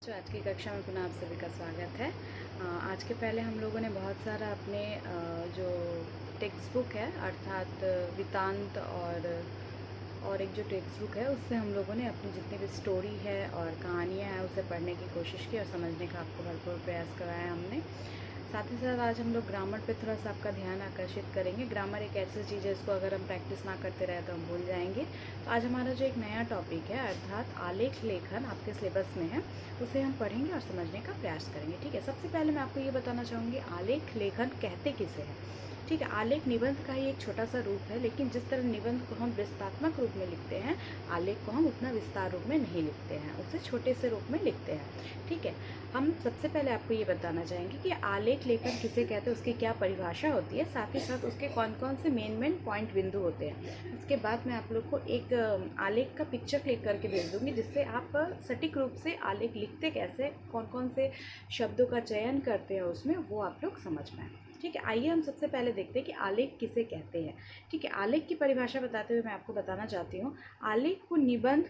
तो आज की कक्षा में पुनः आप सभी का स्वागत है। आज के पहले हम लोगों ने बहुत सारा अपने जो टेक्स्ट बुक है अर्थात वेदांत और एक जो टेक्स्ट बुक है उससे हम लोगों ने अपनी जितनी भी स्टोरी है और कहानियाँ हैं उसे पढ़ने की कोशिश की और समझने का आपको भरपूर प्रयास कराया हमने। साथ ही साथ आज हम लोग ग्रामर पे थोड़ा सा आपका ध्यान आकर्षित करेंगे। ग्रामर एक ऐसी चीज़ है इसको अगर हम प्रैक्टिस ना करते रहे तो हम भूल जाएंगे। तो आज हमारा जो एक नया टॉपिक है अर्थात आलेख लेखन आपके सिलेबस में है, उसे हम पढ़ेंगे और समझने का प्रयास करेंगे। ठीक है, सबसे पहले मैं आपको ये बताना चाहूँगी आलेख लेखन कहते किसे हैं। ठीक है, आलेख निबंध का ही एक छोटा सा रूप है, लेकिन जिस तरह निबंध को हम विस्तात्मक रूप में लिखते हैं, आलेख को हम उतना विस्तार रूप में नहीं लिखते हैं, उसे छोटे से रूप में लिखते हैं। ठीक है, हम सबसे पहले आपको ये बताना चाहेंगे कि आलेख लेखन किसे कहते हैं, उसकी क्या परिभाषा होती है, साथ ही साथ उसके कौन कौन से मेन पॉइंट बिंदु होते हैं। उसके बाद मैं आप लोग को एक आलेख का पिक्चर क्लिक करके भेज दूँगी, जिससे आप सटीक रूप से आलेख लिखते कैसे, कौन कौन से शब्दों का चयन करते हैं उसमें, वो आप लोग समझ पाएँ। ठीक है, आइए हम सबसे पहले देखते हैं कि आलेख किसे कहते हैं। ठीक है, आलेख की परिभाषा बताते हुए मैं आपको बताना चाहती हूँ, आलेख को निबंध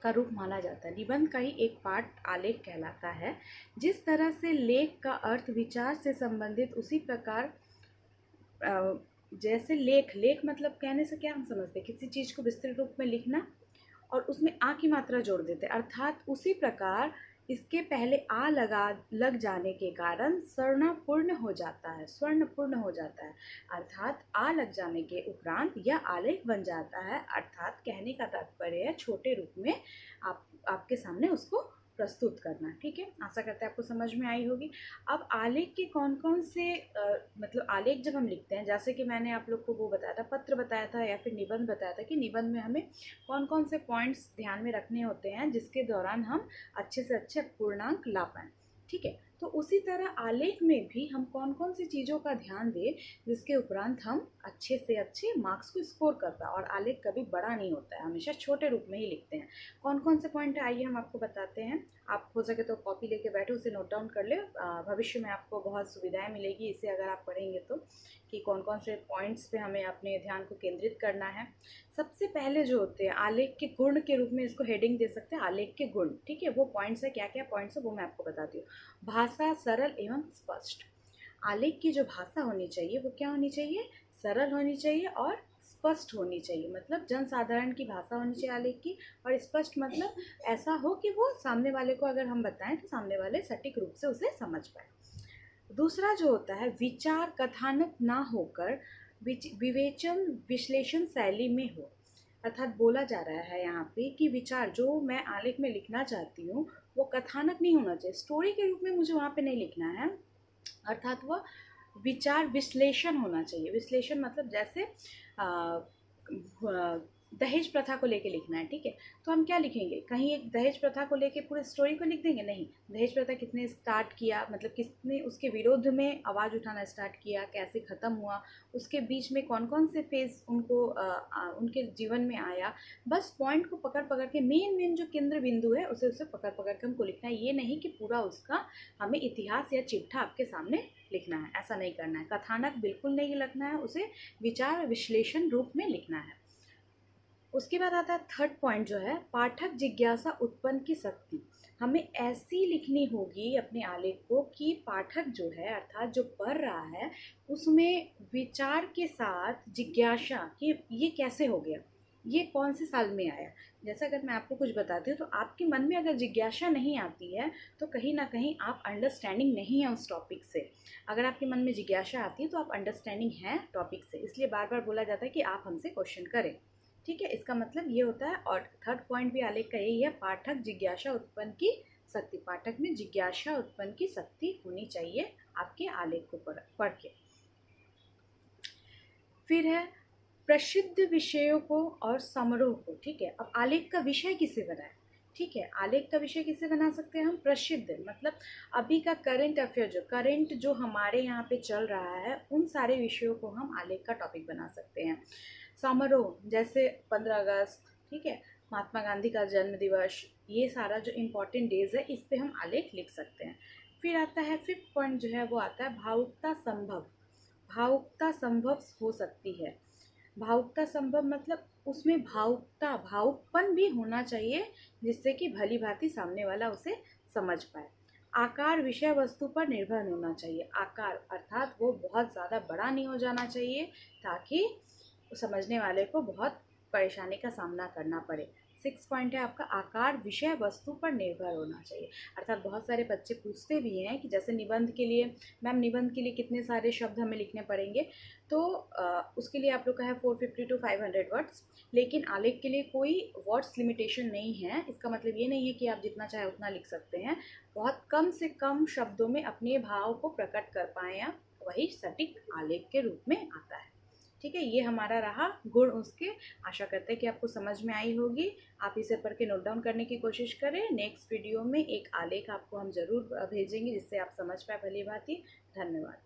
का रूप माना जाता है। निबंध का ही एक पार्ट आलेख कहलाता है। जिस तरह से लेख का अर्थ विचार से संबंधित, उसी प्रकार जैसे लेख मतलब कहने से क्या हम समझते हैं, किसी चीज़ को विस्तृत रूप में लिखना और उसमें आ की मात्रा जोड़ देते हैं, अर्थात उसी प्रकार इसके पहले आ लग जाने के कारण स्वर्णपूर्ण हो जाता है। अर्थात आ लग जाने के उपरांत यह आलेख बन जाता है। अर्थात कहने का तात्पर्य है छोटे रूप में आपके सामने उसको प्रस्तुत करना। ठीक है, आशा करते हैं आपको समझ में आई होगी। अब आलेख के कौन कौन से मतलब आलेख जब हम लिखते हैं, जैसे कि मैंने आप लोग को वो बताया था, पत्र बताया था या फिर निबंध बताया था कि निबंध में हमें कौन कौन से पॉइंट्स ध्यान में रखने होते हैं जिसके दौरान हम अच्छे से अच्छे पूर्णांक ला पाएँ। ठीक है, तो उसी तरह आलेख में भी हम कौन कौन सी चीज़ों का ध्यान दें जिसके उपरांत हम अच्छे से अच्छे मार्क्स को स्कोर कर पाएँ। और आलेख कभी बड़ा नहीं होता है, हमेशा छोटे रूप में ही लिखते हैं। कौन कौन से पॉइंट है आइए हम आपको बताते हैं। आप हो सके तो कॉपी लेके बैठे, उसे नोट डाउन कर ले। भविष्य में आपको बहुत सुविधाएं मिलेगी इसे अगर आप पढ़ेंगे तो, कि कौन कौन से पॉइंट्स पे हमें अपने ध्यान को केंद्रित करना है। सबसे पहले जो होते हैं आलेख के गुण के रूप में, इसको हेडिंग दे सकते हैं आलेख के गुण। ठीक है, वो पॉइंट्स है, क्या क्या पॉइंट्स है वो मैं आपको बताती हूँ। भाषा सरल एवं स्पष्ट। आलेख की जो भाषा होनी चाहिए वो क्या होनी चाहिए, सरल होनी चाहिए और स्पष्ट होनी चाहिए। मतलब जनसाधारण की भाषा होनी चाहिए आलेख की। और स्पष्ट मतलब ऐसा हो कि वो सामने वाले को अगर हम बताएं तो सामने वाले सटीक रूप से उसे समझ पाए। दूसरा जो होता है विचार कथानक ना होकर विवेचन विश्लेषण शैली में हो। अर्थात बोला जा रहा है यहाँ पे कि विचार जो मैं आलेख में लिखना चाहती हूँ वो कथानक नहीं होना चाहिए, स्टोरी के रूप में मुझे वहाँ पे नहीं लिखना है। अर्थात वह विचार विश्लेषण होना चाहिए। विश्लेषण मतलब जैसे दहेज प्रथा को लेके लिखना है। ठीक है, तो हम क्या लिखेंगे, कहीं एक दहेज प्रथा को लेके पूरे स्टोरी को लिख देंगे, नहीं। दहेज प्रथा किसने स्टार्ट किया, मतलब किसने उसके विरोध में आवाज़ उठाना स्टार्ट किया, कैसे ख़त्म हुआ, उसके बीच में कौन कौन से फेज़ उनको उनके जीवन में आया। बस पॉइंट को पकड़ पकड़ के मेन जो केंद्र बिंदु है उसे पकड़ पकड़ के हमको लिखना है। ये नहीं कि पूरा उसका हमें इतिहास या चिट्ठा आपके सामने लिखना है, ऐसा नहीं करना है। कथानक बिल्कुल नहीं लिखना है, उसे विचार विश्लेषण रूप में लिखना है। उसके बाद आता है थर्ड पॉइंट जो है पाठक जिज्ञासा उत्पन्न की शक्ति। हमें ऐसी लिखनी होगी अपने आलेख को कि पाठक जो है अर्थात जो पढ़ रहा है उसमें विचार के साथ जिज्ञासा कि ये कैसे हो गया, ये कौन से साल में आया। जैसा अगर मैं आपको कुछ बताती हूँ तो आपके मन में अगर जिज्ञासा नहीं आती है तो कहीं ना कहीं आप अंडरस्टैंडिंग नहीं है उस टॉपिक से। अगर आपके मन में जिज्ञासा आती है तो आप अंडरस्टैंडिंग हैं टॉपिक से, इसलिए बार बार बोला जाता है कि आप हमसे क्वेश्चन करें। ठीक है, इसका मतलब ये होता है। और थर्ड पॉइंट भी आलेख का यही है, पाठक जिज्ञासा उत्पन्न की शक्ति। पाठक में जिज्ञासा उत्पन्न की शक्ति होनी चाहिए आपके आलेख को पढ़ के। फिर है प्रसिद्ध विषयों को और समारोह को। ठीक है, अब आलेख का विषय किसे बनाए। ठीक है, आलेख का विषय किसे बना सकते हैं हम, प्रसिद्ध मतलब अभी का करंट अफेयर, करंट जो हमारे यहाँ पे चल रहा है उन सारे विषयों को हम आलेख का टॉपिक बना सकते हैं। समारोह जैसे 15 अगस्त, ठीक है, महात्मा गांधी का जन्म दिवस, ये सारा जो इम्पोर्टेंट डेज है इस पे हम आलेख लिख सकते हैं। फिर आता है फिफ्थ पॉइंट जो है वो आता है भावुकता संभव। भावुकता संभव हो सकती है। भावुकता संभव मतलब उसमें भावुकपन भी होना चाहिए, जिससे कि भली भांति सामने वाला उसे समझ पाए। आकार विषय वस्तु पर निर्भर होना चाहिए। आकार अर्थात वो बहुत ज़्यादा बड़ा नहीं हो जाना चाहिए ताकि समझने वाले को बहुत परेशानी का सामना करना पड़े। 6 पॉइंट है आपका, आकार विषय वस्तु पर निर्भर होना चाहिए। अर्थात बहुत सारे बच्चे पूछते भी हैं कि जैसे निबंध के लिए, मैम निबंध के लिए कितने सारे शब्द हमें लिखने पड़ेंगे, तो उसके लिए आप लोग का है 450 to 500 वर्ड्स, लेकिन आलेख के लिए कोई वर्ड्स लिमिटेशन नहीं है। इसका मतलब ये नहीं है कि आप जितना चाहे उतना लिख सकते हैं। बहुत कम से कम शब्दों में अपने भाव को प्रकट कर पाएँ आप, वही सटीक आलेख के रूप में आता है। ठीक है, ये हमारा रहा गुण उसके। आशा करते हैं कि आपको समझ में आई होगी। आप इसे पढ़ के नोट डाउन करने की कोशिश करें। नेक्स्ट वीडियो में एक आलेख आपको हम ज़रूर भेजेंगे जिससे आप समझ पाए भली भांति। धन्यवाद।